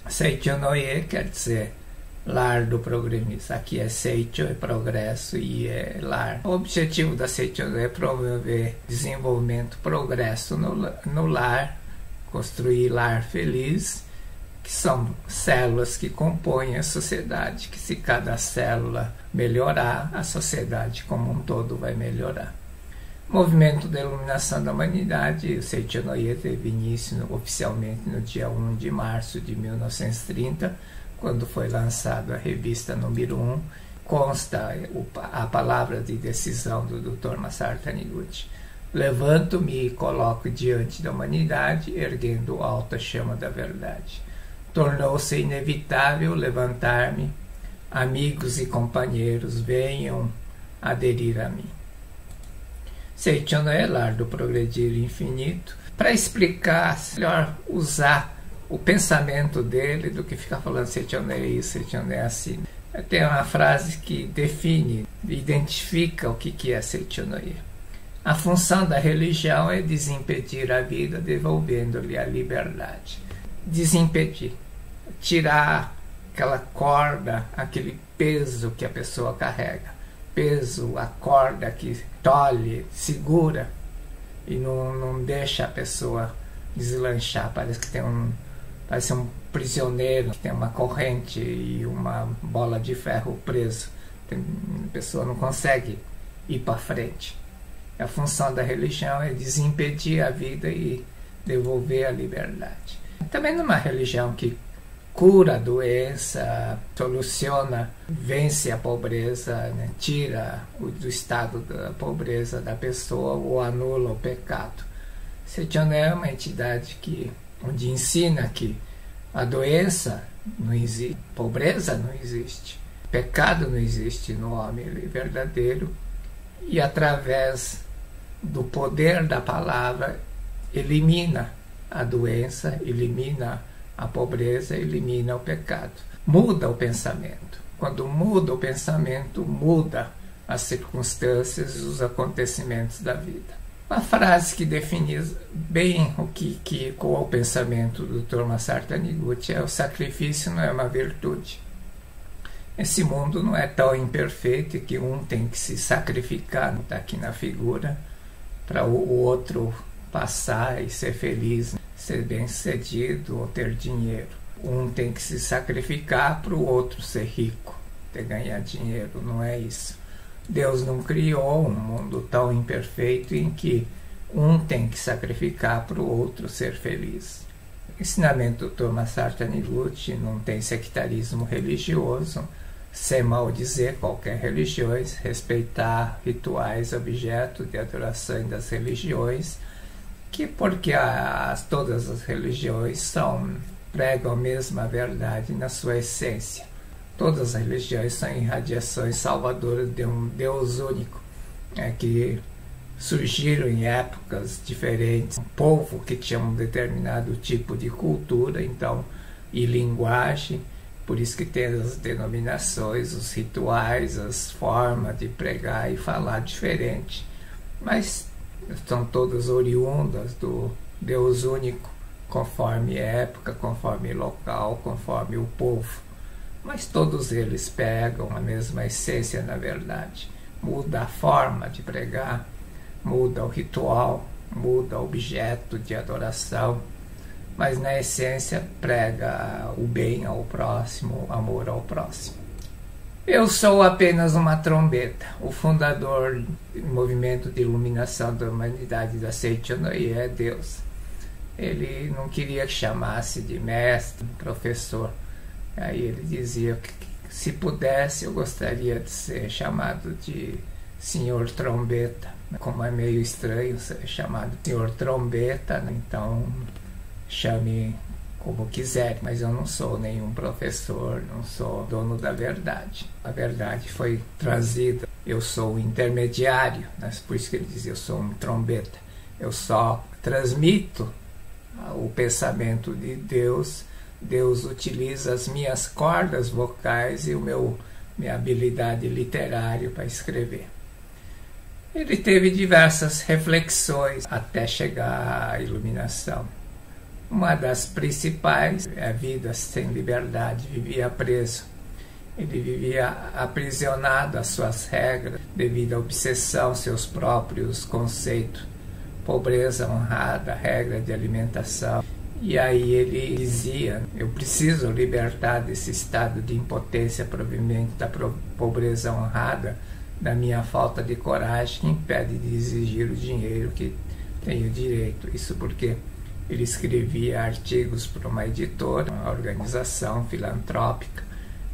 Seicho no Ie quer dizer lar do progressista. Aqui é Seicho, é progresso, e é lar. O objetivo da Seicho no Ie é promover desenvolvimento, progresso no lar, construir lar feliz, que são células que compõem a sociedade, que se cada célula melhorar, a sociedade como um todo vai melhorar. Movimento da Iluminação da Humanidade, o Seicho no Ie teve início oficialmente no dia 1 de março de 1930, quando foi lançada a revista número 1, consta a palavra de decisão do Dr. Masaru Taniguchi. Levanto-me e coloco diante da humanidade, erguendo alta chama da verdade. Tornou-se inevitável levantar-me. Amigos e companheiros, venham aderir a mim. Seicho no Ie, lar do progredir infinito. Para explicar, melhor usar o pensamento dele do que ficar falando Seicho no Ie isso, Seicho no Ie assim. Tem uma frase que define, identifica o que é Seicho no Ie. A função da religião é desimpedir a vida, devolvendo-lhe a liberdade. Desimpedir, tirar aquela corda, aquele peso que a pessoa carrega. Peso, a corda que tolhe, segura e não deixa a pessoa deslanchar. Parece um prisioneiro que tem uma corrente e uma bola de ferro preso. A pessoa não consegue ir para frente. A função da religião é desimpedir a vida e devolver a liberdade. Também numa religião que cura a doença, soluciona, vence a pobreza, né? Tira do estado da pobreza da pessoa ou anula o pecado. Seicho no Ie é uma entidade onde ensina que a doença não existe, pobreza não existe, pecado não existe no homem verdadeiro, e através do poder da palavra elimina a doença, elimina a pobreza, elimina o pecado. Muda o pensamento. Quando muda o pensamento, muda as circunstâncias e os acontecimentos da vida. Uma frase que define bem qual é o pensamento do Dr. Masaru Taniguchi é: o sacrifício não é uma virtude. Esse mundo não é tão imperfeito que um tem que se sacrificar, está aqui na figura, para o outro passar e ser feliz, ser bem-sucedido ou ter dinheiro. Um tem que se sacrificar para o outro ser rico, ter ganhar dinheiro. Não é isso. Deus não criou um mundo tão imperfeito em que um tem que sacrificar para o outro ser feliz. O ensinamento do Dr. Masaru Taniguchi não tem sectarismo religioso, sem maldizer qualquer religião, respeitar rituais, objetos de adoração das religiões, porque todas as religiões pregam a mesma verdade na sua essência. Todas as religiões são irradiações salvadoras de um Deus único, que surgiram em épocas diferentes, um povo que tinha um determinado tipo de cultura e linguagem, por isso que tem as denominações, os rituais, as formas de pregar e falar diferente, mas são todas oriundas do Deus único, conforme época, conforme local, conforme o povo. Mas todos eles pegam a mesma essência, na verdade. Muda a forma de pregar, muda o ritual, muda o objeto de adoração, mas na essência prega o bem ao próximo, o amor ao próximo. Eu sou apenas uma trombeta. O fundador do movimento de iluminação da humanidade da Seicho no Ie é Deus. Ele não queria que chamasse de mestre, professor. Aí ele dizia que, se pudesse, eu gostaria de ser chamado de Senhor Trombeta. Como é meio estranho ser chamado Senhor Trombeta, né? Então chame como quiser, mas eu não sou nenhum professor, não sou dono da verdade. A verdade foi trazida, eu sou o intermediário, né? Por isso que ele diz: eu sou um trombeta. Eu só transmito o pensamento de Deus. Deus utiliza as minhas cordas vocais e minha habilidade literária para escrever. Ele teve diversas reflexões até chegar à iluminação. Uma das principais é a vida sem liberdade, vivia preso. Ele vivia aprisionado às suas regras, devido à obsessão, seus próprios conceitos. Pobreza honrada, regra de alimentação. E aí ele dizia, eu preciso libertar desse estado de impotência proveniente da pobreza honrada, da minha falta de coragem que impede de exigir o dinheiro que tenho direito. Isso porque ele escrevia artigos para uma editora, uma organização filantrópica,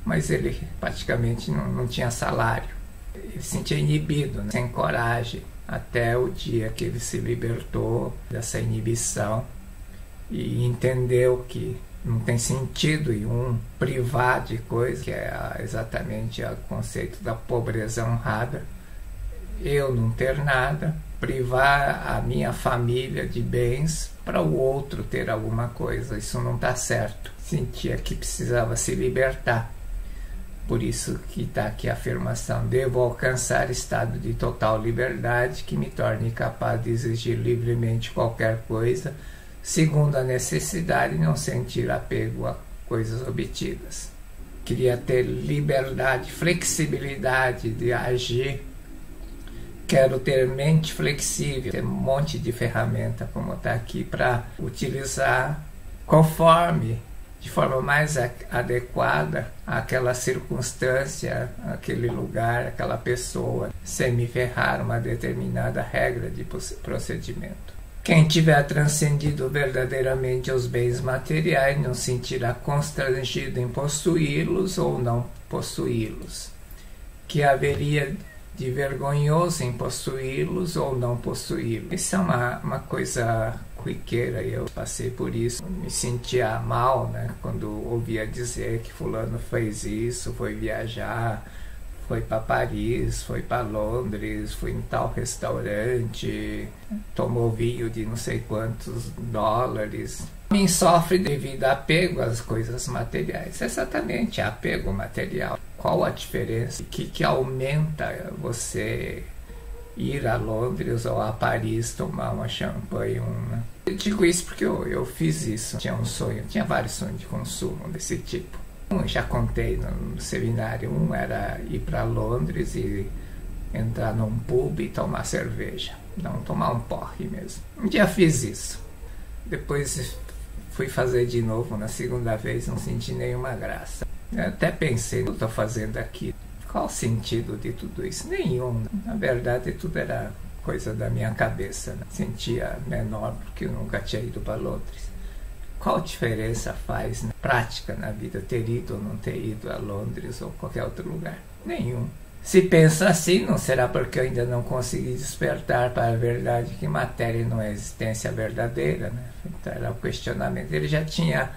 mas ele praticamente não tinha salário. Ele se sentia inibido, né? Sem coragem, até o dia que ele se libertou dessa inibição e entendeu que não tem sentido em privar de coisa, que é exatamente o conceito da pobreza honrada. Eu não ter nada, privar a minha família de bens para o outro ter alguma coisa. Isso não está certo. Sentia que precisava se libertar. Por isso que está aqui a afirmação: devo alcançar estado de total liberdade que me torne capaz de exigir livremente qualquer coisa, segundo a necessidade, e não sentir apego a coisas obtidas. Queria ter liberdade, flexibilidade de agir. Quero ter mente flexível, ter um monte de ferramenta, como está aqui, para utilizar conforme, de forma mais adequada àquela circunstância, aquele lugar, aquela pessoa, sem me ferrar uma determinada regra de procedimento. Quem tiver transcendido verdadeiramente os bens materiais não sentirá constrangido em possuí-los ou não possuí-los. Que haveria de vergonhoso em possuí-los ou não possuí-los. Isso é uma coisa corriqueira, eu passei por isso. Me sentia mal, né, quando ouvia dizer que fulano fez isso, foi viajar, foi para Paris, foi para Londres, foi em tal restaurante, tomou vinho de não sei quantos dólares. Mim sofre devido a apego às coisas materiais. Exatamente, apego material. Qual a diferença? Que aumenta você ir a Londres ou a Paris tomar uma champanhe? Eu digo isso porque eu fiz isso. Tinha um sonho, tinha vários sonhos de consumo desse tipo. Já contei no seminário. Um era ir para Londres e entrar num pub e tomar cerveja. Não, tomar um porre mesmo. Um dia fiz isso. Depois fui fazer de novo, na segunda vez não senti nenhuma graça. Eu até pensei, o que eu estou fazendo aqui? Qual o sentido de tudo isso? Nenhum. Na verdade, tudo era coisa da minha cabeça, né? Sentia menor porque eu nunca tinha ido para Londres. Qual diferença faz na prática na vida ter ido ou não ter ido a Londres ou qualquer outro lugar? Nenhum. Se pensa assim, não será porque eu ainda não consegui despertar para a verdade que matéria não é existência verdadeira, né? Então era o questionamento. Ele já tinha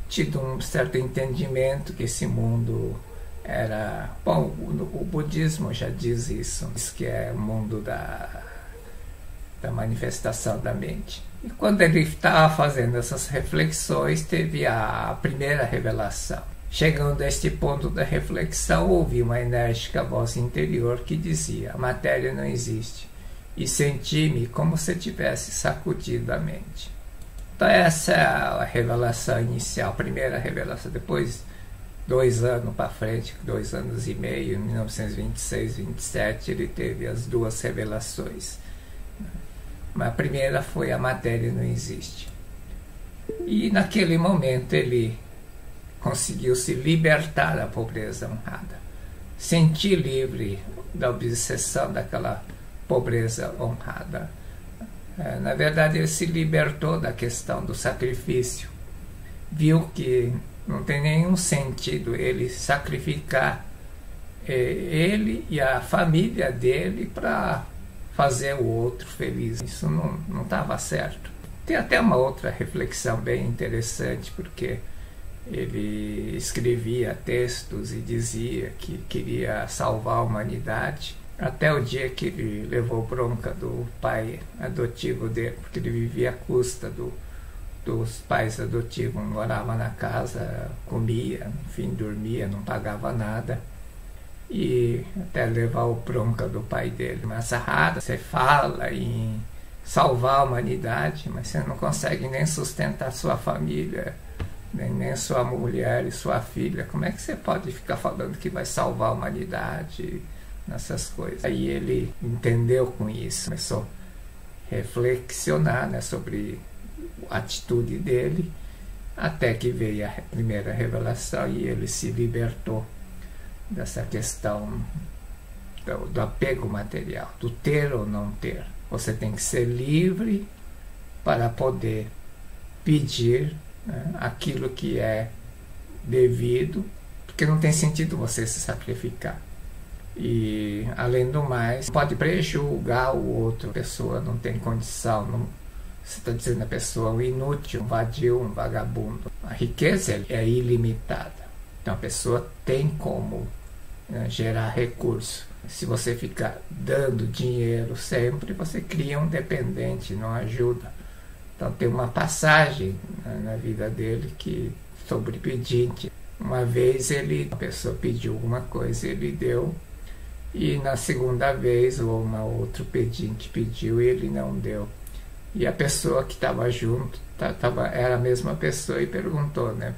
tido um certo entendimento que esse mundo era... Bom, o budismo já diz isso, diz que é o mundo da manifestação da mente. E quando ele estava fazendo essas reflexões, teve a primeira revelação. Chegando a este ponto da reflexão, ouvi uma enérgica voz interior que dizia: a matéria não existe. E senti-me como se tivesse sacudido a mente. Então essa é a revelação inicial, a primeira revelação. Depois, 2 anos para frente, 2 anos e meio, em 1926, 27, ele teve as 2 revelações. Mas a primeira foi: a matéria não existe. E naquele momento ele conseguiu se libertar da pobreza honrada. Sentir livre da obsessão daquela pobreza honrada. Na verdade, ele se libertou da questão do sacrifício. Viu que não tem nenhum sentido ele sacrificar ele e a família dele para fazer o outro feliz. Isso não estava certo. Tem até uma outra reflexão bem interessante, porque ele escrevia textos e dizia que queria salvar a humanidade, até o dia que ele levou bronca do pai adotivo dele, porque ele vivia à custa dos pais adotivos, morava na casa, comia, enfim, dormia, não pagava nada. E até levar o bronca do pai dele. Mas Sarrada, você fala em salvar a humanidade, mas você não consegue nem sustentar sua família, nem sua mulher e sua filha. Como é que você pode ficar falando que vai salvar a humanidade nessas coisas? Aí ele entendeu com isso, começou a reflexionar, né, sobre a atitude dele, até que veio a primeira revelação e ele se libertou dessa questão do apego material, do ter ou não ter. Você tem que ser livre para poder pedir, né, aquilo que é devido, porque não tem sentido você se sacrificar. E, além do mais, pode prejulgar o outro. A pessoa não tem condição, não, você está dizendo a pessoa um inútil, um vadio, um vagabundo. A riqueza é ilimitada, então a pessoa tem como, né, gerar recurso. Se você ficar dando dinheiro sempre, você cria um dependente, não ajuda. Então tem uma passagem, né, na vida dele sobre pedinte. Uma vez a pessoa pediu alguma coisa, ele deu, e na segunda vez uma outro pedinte pediu e ele não deu. E a pessoa que estava junto era a mesma pessoa e perguntou, né,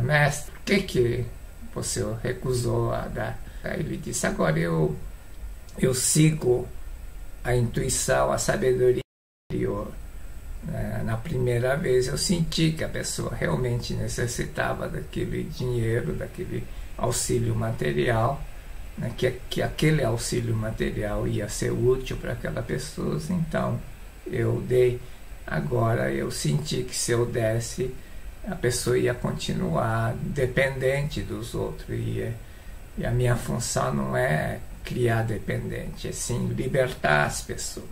mestre, por que você recusou a dar? Aí ele disse, agora eu sigo a intuição, a sabedoria interior. Na primeira vez eu senti que a pessoa realmente necessitava daquele dinheiro, daquele auxílio material, né, que aquele auxílio material ia ser útil para aquela pessoa, então eu dei. Agora eu senti que se eu desse, a pessoa ia continuar dependente dos outros, e a minha função não é criar dependente, é sim libertar as pessoas.